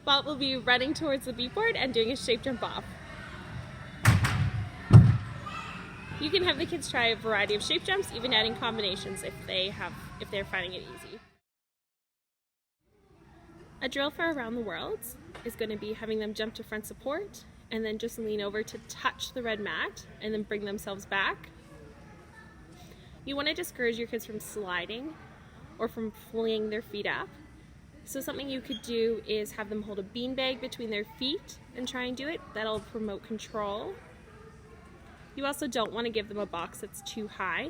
Walt will be running towards the beep board and doing a shape jump off. You can have the kids try a variety of shape jumps, even adding combinations if they're finding it easy. A drill for around the world is going to be having them jump to front support and then just lean over to touch the red mat and then bring themselves back. You want to discourage your kids from sliding or from flinging their feet up. So something you could do is have them hold a beanbag between their feet and try and do it. That'll promote control. You also don't want to give them a box that's too high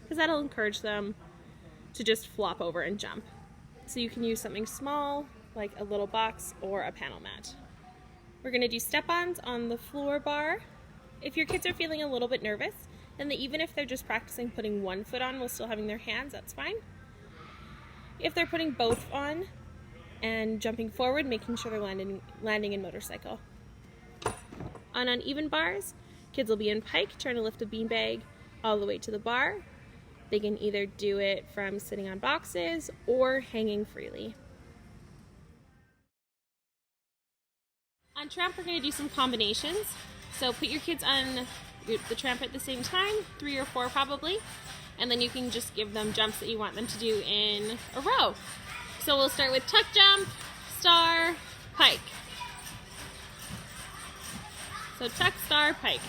because that'll encourage them to just flop over and jump. So you can use something small like a little box or a panel mat. We're going to do step-ons on the floor bar. If your kids are feeling a little bit nervous, then even if they're just practicing putting one foot on while still having their hands, that's fine. If they're putting both on and jumping forward, making sure they're landing in motorcycle. On uneven bars, kids will be in pike trying to lift a beanbag all the way to the bar. They can either do it from sitting on boxes or hanging freely. On tramp, we're going to do some combinations. So put your kids on the tramp at the same time, 3 or 4 probably, and then you can just give them jumps that you want them to do in a row. So we'll start with tuck jump, star, pike. So tuck, star, pike.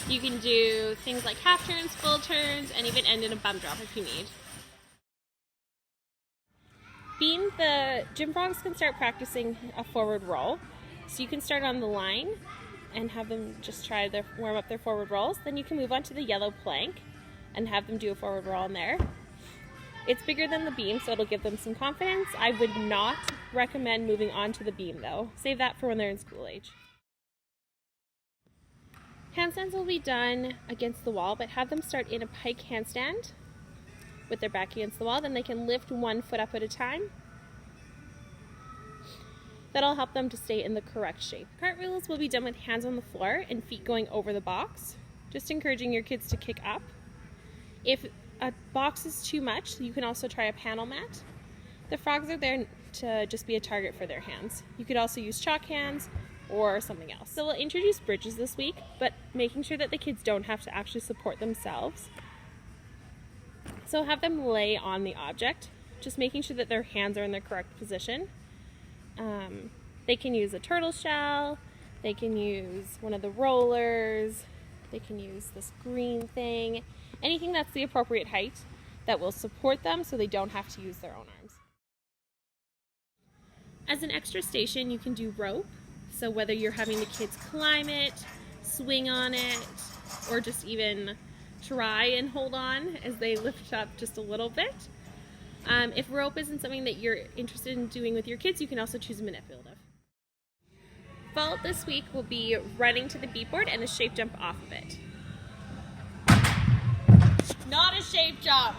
You can do things like half turns, full turns, and even end in a bum drop if you need. Beam, the gym frogs can start practicing a forward roll. So you can start on the line and have them just try to warm up their forward rolls. Then you can move on to the yellow plank and have them do a forward roll in there. It's bigger than the beam, so it'll give them some confidence. I would not recommend moving on to the beam though. Save that for when they're in school age. Handstands will be done against the wall, but have them start in a pike handstand with their back against the wall. Then they can lift one foot up at a time. That'll help them to stay in the correct shape. Cartwheels will be done with hands on the floor and feet going over the box, just encouraging your kids to kick up. If a box is too much, you can also try a panel mat. The frogs are there to just be a target for their hands. You could also use chalk hands or something else. So we'll introduce bridges this week, but making sure that the kids don't have to actually support themselves. So have them lay on the object, just making sure that their hands are in their correct position. They can use a turtle shell, they can use one of the rollers, they can use this green thing, anything that's the appropriate height that will support them so they don't have to use their own arms. As an extra station, you can do rope. So whether you're having the kids climb it, swing on it, or just even try and hold on as they lift up just a little bit. If rope isn't something that you're interested in doing with your kids, you can also choose a manipulative. Vault this week will be running to the beep board and a shape jump off of it. Not a shape jump!